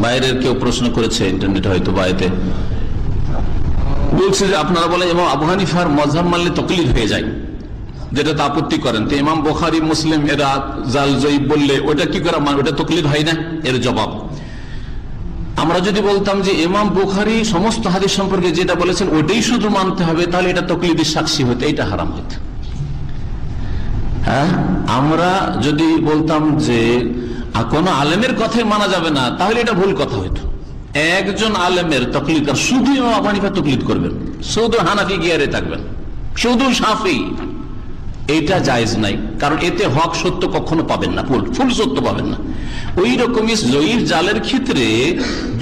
বাইরের কেউ প্রশ্ন করেছে ইন্টারনেটে হয়তো বাইরে, বলছে যে আপনারা বলেন ইমাম আবু হানিফার মযহাব মানলে তাকলিদ হয়ে যায়, যেটা আপত্তি করেন, তো ইমাম বুখারী মুসলিম এরা জাল জয়ীব বললে ওটা কি করে ওটা তাকলিদ হয় না? এর জবাব, আমরা যদি বলতাম যে ইমাম বুখারী সমস্ত হাদিস সম্পর্কে যেটা বলেছেন ওটাই শুধু মানতে হবে, তাহলে এটা তাকলিদের সাক্ষী হতো, এটা হারাম হতো। হ্যাঁ, আমরা যদি বলতাম যে কোন আলেমের কথাই মানা যাবে না, তাহলে এটা ভুল কথা হইতো। একজন আলেমের তাকলিদ, শুধু ইমাম আবু হানিফা তাকলিদ করবেন, শুধু হানাফি গিয়ারে থাকবেন, শুধু শাফি, এটা জায়েজ নাই। কারণ এতে হক সত্য কখনো পাবেন না, ফুল সত্য পাবেন না। ওই রকমই জয়ীর জালের ক্ষেত্রে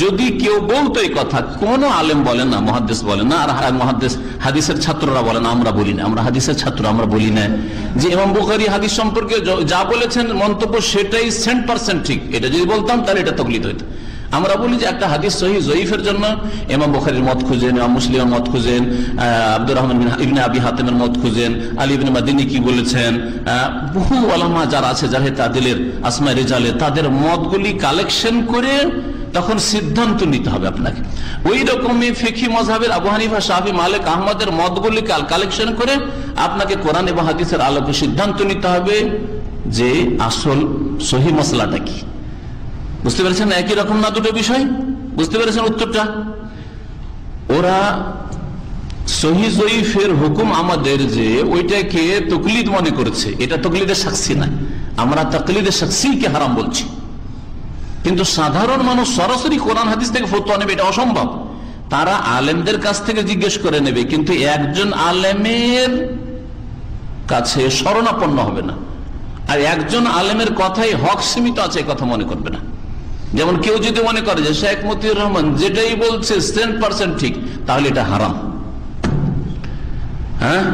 যদি কেউ বলতো এই কথা, কোন আলেম বলেন না, মুহাদ্দিস বলেন না, আর মুহাদ্দিস হাদিসের ছাত্ররা বলেন, আমরা বলি না, আমরা হাদিসের ছাত্র, আমরা বলি না যে ইমাম বুখারী হাদিস সম্পর্কে যা বলেছেন মন্তব্য সেটাই 100% ঠিক। এটা যদি বলতাম তাহলে এটা তাকলিদ হইতো। আমরা বলি যে একটা হাদিস সহিহ জয়ীফের জন্য ইমাম বুখারীর মত খুঁজেন, ইমাম মুসলিমের মত খুঁজেন, আব্দুর রহমান ইবনে আবি হাতিমের মত খুঁজেন, আলী ইবনে মাদিনী কি বলেছেন, বহু উলামা যারা আছে জারহে তাদিলের আসমা রিজালে, তাদের মতগুলি কালেকশন করে তখন সিদ্ধান্ত নিতে হবে আপনাকে। ওই রকমই ফিকহি মাযহাবের আবু হানিফা, শাফি, মালিক, আহমদের মতগুলি কালেকশন করে আপনাকে কোরআন এবং হাদিসের আলোকে সিদ্ধান্ত নিতে হবে যে আসল সহিহ মাসলাটা কি। বুঝতে পেরেছেন একই রকম না দুটো বিষয়? বুঝতে পেরেছেন উত্তরটা? ওরা সহিহ জয়ীফের হুকুম আমাদের যে ওইটাকে তাকলিদ মনে করেছে, এটা তাকলিদের সাক্ষী না, আমরা তাকলিদের সাক্ষীকে হারাম বলছি। কিন্তু সাধারণ মানুষ সরাসরি কোরআন হাদিস থেকে ফতোয়া নেবে এটা অসম্ভব। তারা আলেমদের কাছ থেকে জিজ্ঞেস করে নেবে, কিন্তু একজন আলেমের কাছে শরণাপন্ন হবে না, আর একজন আলেমের কথাই হক সীমিত আছে কথা মনে করবে না। যেমন কেউ যদি মনে করে যে শেখ মতিউর রহমান যেটাই বলছে 100% ঠিক, তাহলে এটা হারাম। হ্যাঁ,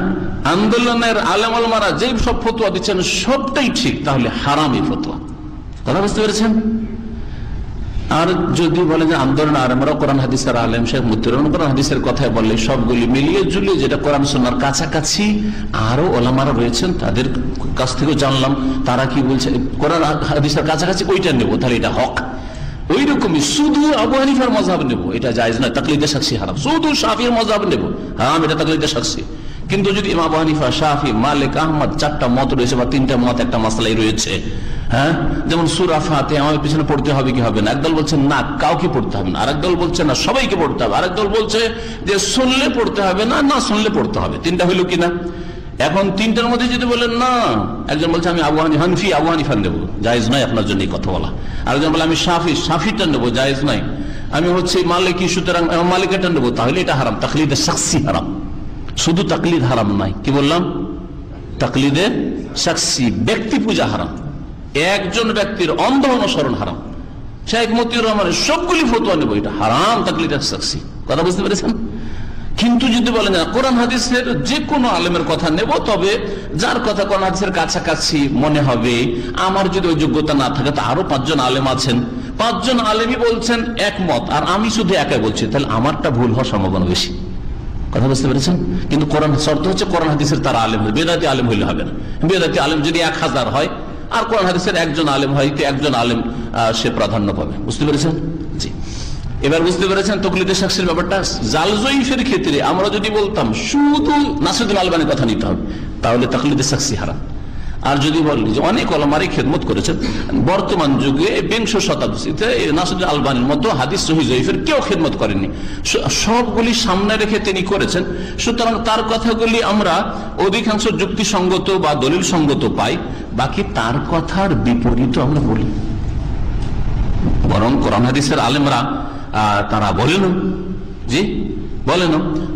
আন্দোলনের আলেম ওলামারা যেই সব ফতোয়া দিচ্ছেন সবটাই ঠিক, তাহলে হারামই ফতোয়া। কথা বুঝতে পেরেছেন? আর যদি বলে যে আন্দোলন আলেমরা কোরআন হাদিসের আলেম, শেখ মতিউর রহমান কোরআন হাদিসের কথাই বললে, সবগুলি মিলিয়ে ঝুলিয়ে যেটা কোরআন সুন্নাহর কাছাকাছি আরো ওলামারা রয়েছেন তাদের কাছ থেকে জানলাম তারা কি বলছে, কোরআন হাদিসের কাছাকাছি ওইটা নেবো, তাহলে এটা হক। ওই রকমই শুধু আবু হানিফার মাযহাব নেব, এটা জায়েজ নয়, তাকলিদের সাক্ষী হারাম। শুধু শাফির মাযহাব নেব, হারাম, এটা তাকলিদের সাক্ষী। কিন্তু যদি ইমাম আবু হানিফা, শাফি, মালিক, আহমদ চারটা মত রয়েছে বা তিনটা মত একটা মাসলাই রয়েছে, হ্যাঁ, যেমন সূরা ফাতিহা আমার পিছনে পড়তে হবে কি হবে না, একদল বলছেন না কাউকে পড়তে হবে না, আরেক দল বলছে না সবাইকে পড়তে হবে, আরেক দল বলছে যে শুনলে পড়তে হবে না, না শুনলে পড়তে হবে। তিনটা হইল কিনা? এখন তিনটার মধ্যে যদি বলেন না, একজন বলছে আমি আবু হানিফা নেবো, জায়েজ নাই আপনার জন্য এই কথা বলা। আরেকজন বলে আমি শাফিটা নেবো, জায়েজ নাই। আমি হচ্ছে মালিকি, সুতরাং মালিকাটা নেবো, তাহলে এটা হারাম, তাকলিদের সাক্ষী হারাম। শুধু তাকলিদ হারাম নাই, কি বললাম? তাকলিদের সাক্ষী, ব্যক্তি পূজা হারাম, একজন ব্যক্তির অন্ধ অনুসরণ হারাম। শেখ মতিউর রহমানের সবগুলি ফতোয়া নেবো, এটা হারাম, তাকলিদের সাক্ষী। কথা বুঝতে পেরেছেন? কিন্তু যদি বলেন না কোরআন হাদিসের যে কোনো আলেমের কথা নেব, তবে যার কথা কোরআন হাদিসের কাছাকাছি মনে হবে, আমার যদি ওই যোগ্যতা না থাকে তো আরো 5 জন আলেম আছেন, 5 জন আলেমই বলছেন একমত, আর আমি শুধু একাই বলছি, তাহলে আমারটা ভুল হওয়ার সম্ভাবনা বেশি। কথা বুঝতে পেরেছেন? কিন্তু কোরআন শর্ত হচ্ছে কোরআন হাদিসের তারা আলেম হবে, বেদাতি আলেম হইলে হবে না। বেদাতি আলেম যদি 1000 হয় আর কোরআন হাদিসের একজন আলেম হয়, একজন আলেম সে প্রাধান্য পাবে। বুঝতে পেরেছেন? জি, এবার বুঝতে পেরেছেন তাকলিদের সাক্ষীর ব্যাপারটা। জাল জয়ীফের ক্ষেত্রে আমরা যদি বলতাম শুধু নাসিরুদ্দিন আলবানির কথা নিতে হবে, তাহলে তাকলিদের সাক্ষী হারাম। আর যদি বলি যে অনেক ওলামারই খেদমত করেছেন বর্তমান যুগে 20 শতাব্দীতে নাসিরুদ্দিন আলবানির মতো হাদিস সহিহ জয়ীফের কেউ খেদমত করেনি, সবগুলি সামনে রেখে তিনি করেছেন। সুতরাং তার কথাগুলি আমরা অধিকাংশ যুক্তিসঙ্গত বা দলিল সঙ্গত পাই, বাকি তার কথার বিপরীত আমরা বলি। বরং কোরআন হাদিসের আলেমরা তারা বলেন, জি বলেন,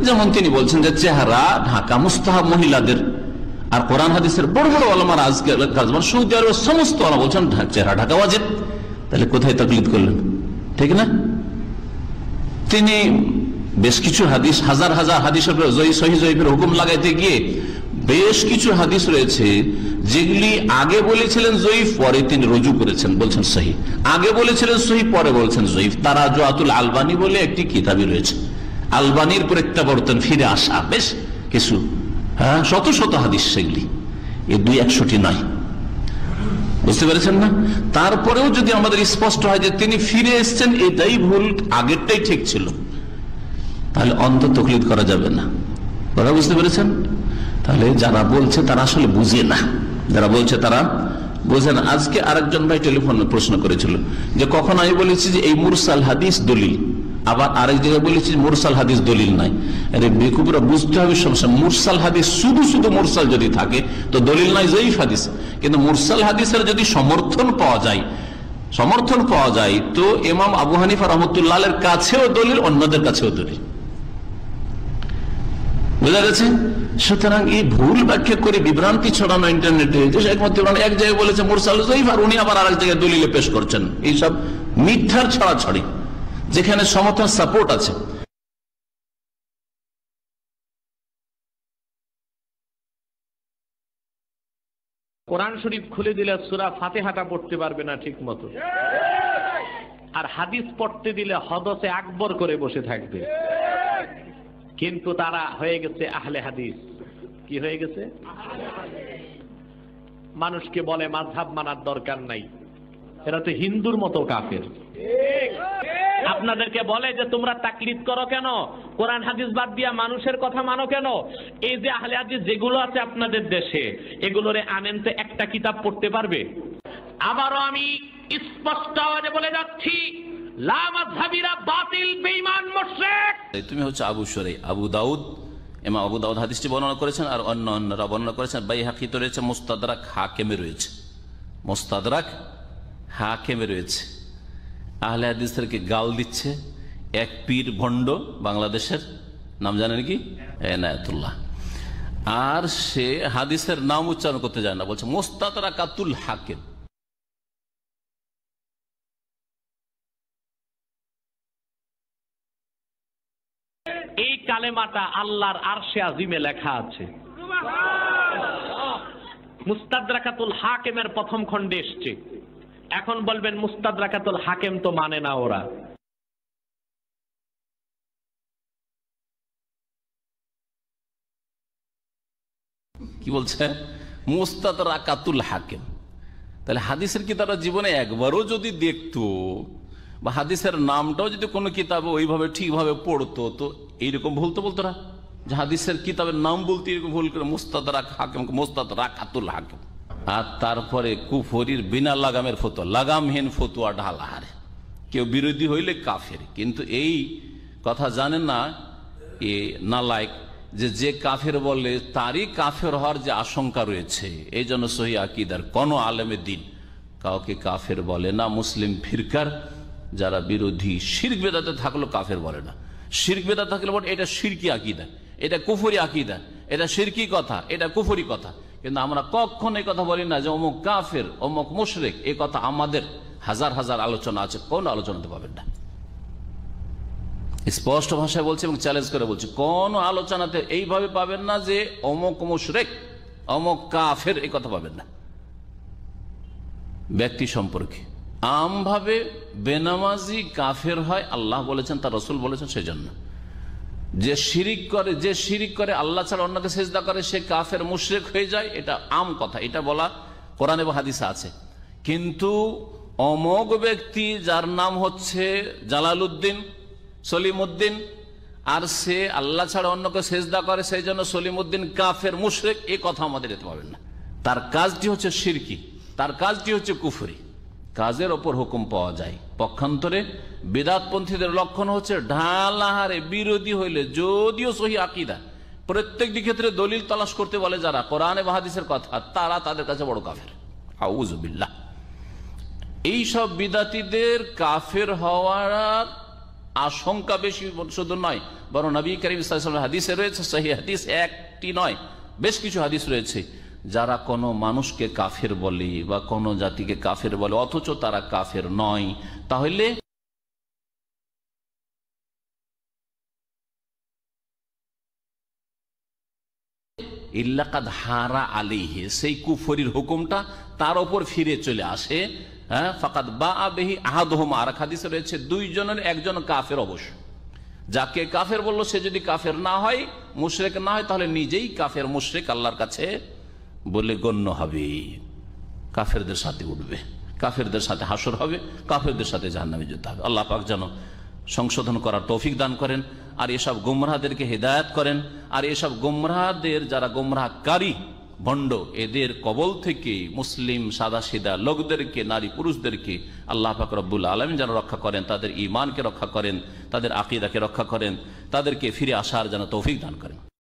যেমন তিনি বলছেন যে চেহারা ঢাকা মুস্তাহাব মহিলাদের, আর কোরআন হাদিসের বড় বড় ওলামারা আজকে সৌদি আরবের সমস্ত ওলামা বলছেন চেহারা ঢাকা ওয়াজিব। তাহলে কোথায় তাকলিদ করলেন? ঠিক না? তিনি বেশ কিছু হাদিস, হাজার হাজার হাদিসের সহিহ জয়ীফের হুকুম লাগাইতে গিয়ে বেশ কিছু হাদিস রয়েছে যেগুলি আগে বলেছিলেন জয়ীফ, পরে তিনি রুজু করেছেন, বলছেন সহিহ। আগে বলেছিলেন সহিহ, পরে বলছেন জয়ীফ। তারাজুআতুল আলবানী বলে একটি কিতাবই রয়েছে, আলবানীর প্রত্যাবর্তন, ফিরে আসা, বেশ কিছু, হ্যাঁ, শত শত হাদিস, সেগুলি এই 200টি নয়। বুঝতে পেরেছেন না? তারপরেও যদি আমাদের স্পষ্ট হয় যে তিনি ফিরে এসছেন এটাই ভুল, আগেরটাই ঠিক ছিল, তাহলে অন্তত তকলিদ করা যাবে না। কথা বুঝতে পেরেছেন? তাহলে যারা বলছে তারা আসলে বুঝে না, যারা বলছে তারা বোঝে না। আজকে আরেকজন ভাই টেলিফোনে প্রশ্ন করেছিল যে কখন আমি বলেছি যে এই মুরসাল হাদিস দলিল, আবার আরেক জায়গায় বলেছি মুরসাল হাদিস দলিল নাই। আরে বেকুবরা, বুঝতে হবে সমস্যা। মুরসাল হাদিস শুধু শুধু মুরসাল যদি থাকে তো দলিল নাই জয়ীফ হাদিস, কিন্তু মুরসাল হাদিসের যদি সমর্থন পাওয়া যায় তো ইমাম আবু হানিফা রহমতুল্লাহের কাছেও দলিল, অন্যদের কাছেও দলিল। বোঝা গেছে? সুতরাং এই ভুল ব্যাখ্যা করে বিভ্রান্তি ছড়ানো ইন্টারনেটে, যে একমাত্র এক জায়গায় বলেছে মুরসাল জয়ীফ আর উনি আবার আরেক জায়গায় দলিলে পেশ করছেন, এইসব মিথ্যার ছড়াছড়ি, যেখানে সমর্থন সাপোর্ট আছে। কোরআন শরীফ খুলে দিলে সূরা ফাতিহাটা পড়তে পারবে না ঠিক মতো, আর হাদিস পড়তে দিলে হদসে আকবর করে বসে থাকবে। কিন্তু তারা হয়ে গেছে আহলে হাদিস। কি হয়ে গেছে? মানুষকে বলে মাযহাব মানার দরকার নাই, এরা তো হিন্দুর মতো কাফের। আপনাদেরকে বলে যে তোমরা তাকলিদ করো কেন, কোরআন হাদিস বাদ দিয়া মানুষের কথা মানো কেন? এই যে আহলে হাদিস যেগুলো আছে আপনাদের দেশে, এগুলোরে আনেন তো একটা কিতাব পড়তে পারবে? আবারও আমি স্পষ্ট আওয়াজে বলে যাচ্ছি, লা মাযহাবিরা বাতিল, বেঈমান, মুশরিক। তুমি হচ্ছে আবু শুরাইহ, আবু দাউদ, ইমাম আবু দাউদ হাদিসটি বর্ণনা করেছেন, আর অন্যরা বর্ণনা করেছেন। বাইহাকিতে রয়েছে, মুস্তাদরাক হাকিমে রয়েছে, মুস্তাদরাক হাকিমে রয়েছে। আহলে হাদিসদেরকে গাল দিচ্ছে এক পীর ভণ্ড, বাংলাদেশের নাম জানেন কি, এনায়েতুল্লাহ, আর সে হাদিসের নাম উচ্চারণ করতে যায় না, বলছে মুস্তাদরাকাতুল হাকিম। এই কালেমাটা আল্লাহর আরশে আজিমে লেখা আছে, মুস্তাদরাকাতুল হাকিমের প্রথম খণ্ডে এসছে। এখন বলবেন মুস্তাদরাকাতুল হাকিম তো মানে না ওরা। কি বলছে? মুস্তাদরাকাতুল হাকিম। তাহলে হাদিসের কিতাবটা জীবনে একবারও যদি দেখতো, বা হাদিসের নামটাও যদি কোনো কিতাবে ওইভাবে ঠিকভাবে পড়তো, তো এইরকম ভুল তো বলতো না যে হাদিসের কিতাবের নাম বলতে এরকম ভুল করে মুস্তাদরাক হাকিম, মুস্তাদরাকাতুল হাকিম। আর তারপরে কুফরির বিনা লাগামের ফতোয়া, লাগামহীন ফতোয়া ঢালাহারে, কেউ বিরোধী হইলে কাফের। কিন্তু এই কথা জানেন না এ নালায়েক, যে কাফের বলে তারই কাফের হওয়ার যে আশঙ্কা রয়েছে। এই জন্য সহিহ আকীদার কোন আলেমে দ্বীন কাউকে কাফের বলে না। মুসলিম ফিরকার যারা বিরোধী, শিরক বেদাতে থাকলো কাফের বলে না। শিরক বেদাত থাকলে বলে এটা শিরকি আকীদা, এটা কুফরি আকীদা, এটা শিরকি কথা, এটা কুফরি কথা। কিন্তু আমরা কখনো এই কথা বলি না যে অমুক কাফের, অমুক মুশরিক। এই কথা আমাদের হাজার হাজার আলোচনা আছে, কোন আলোচনাতে পাবেন না। স্পষ্ট ভাষায় বলছে এবং চ্যালেঞ্জ করে বলছে, কোন আলোচনাতে এইভাবে পাবেন না যে অমুক মুশরিক, অমুক কাফের, এই কথা পাবেন না। ব্যক্তি সম্পর্কে আমভাবে বেনামাজি কাফের হয়, আল্লাহ বলেছেন, তার রাসূল বলেছেন, সেজন্য। যে শিরিক করে আল্লাহ ছাড়া অন্যকে সিজদা করে, সে কাফের মুশরিক হয়ে যায়, এটা আম কথা, এটা বলা কোরআন এবং হাদিসে আছে। কিন্তু অমোঘ ব্যক্তি যার নাম হচ্ছে জালালউদ্দিন, সলিমউদ্দিন, আর সে আল্লাহ ছাড়া অন্যকে সিজদা করে, সেই জন্য সলিমউদ্দিন কাফের মুশরিক, এই কথা আমাদের এতে পাবেন না। তার কাজটি হচ্ছে শিরকি, তার কাজটি হচ্ছে কুফরি, কাজের ওপর হুকুম পাওয়া যায়। পক্ষান্তরে বিদআতপন্থীদের লক্ষণ হচ্ছে ঢালাহারে বিরোধী হইলে, যদিও সহিহ আকীদা, প্রত্যেকটি ক্ষেত্রে দলিল তালাশ করতে বলে যারা, কোরআন এবং হাদিসের কথা, তারা তাদের কাছে বড় কাফের। আউযু বিল্লাহ। এইসব বিদআতীদের কাফের হওয়ার আশঙ্কা বেশি শুধু নয়, বরং নবী করিম সাল্লাল্লাহু আলাইহি ওয়াসাল্লামের হাদিসে রয়েছে, সহিহ হাদিস, একটি নয় বেশ কিছু হাদিস রয়েছে, যারা কোনো মানুষকে কাফের বলে বা কোনো জাতিকে কাফের বলে অথচ তারা কাফের নয়, তাহলে ইল্লাকাদ হারা আলাইহি, সেই কুফরির হুকুমটা তার উপর ফিরে চলে আসে। ফাকাদ বাআ বিহি আহাদুহুমা, আর হাদিসে রয়েছে দুইজনের একজন কাফের অবশ্য। যাকে কাফের বললো সে যদি কাফের না হয়, মুশরিক না হয়, তাহলে নিজেই কাফের মুশরিক আল্লাহর কাছে বলে গণ্য হবে। কাফেরদের সাথে উঠবে, কাফেরদের সাথে হাসর হবে, কাফেরদের সাথে জাহান্নামে যেতে হবে। আল্লাহ পাক যেন সংশোধন করার তৌফিক দান করেন, আর এসব গোমরাহদেরকে হেদায়েত করেন, আর এসব গোমরাহদের যারা গোমরাহকারী ভণ্ড, এদের কবল থেকে মুসলিম সাদাসিধা লোকদেরকে, নারী পুরুষদেরকে আল্লাহ পাক রব্বুল আলামিন যেন রক্ষা করেন, তাদের ঈমানকে রক্ষা করেন, তাদের আকীদাকে রক্ষা করেন, তাদেরকে ফিরে আসার যেন তৌফিক দান করেন।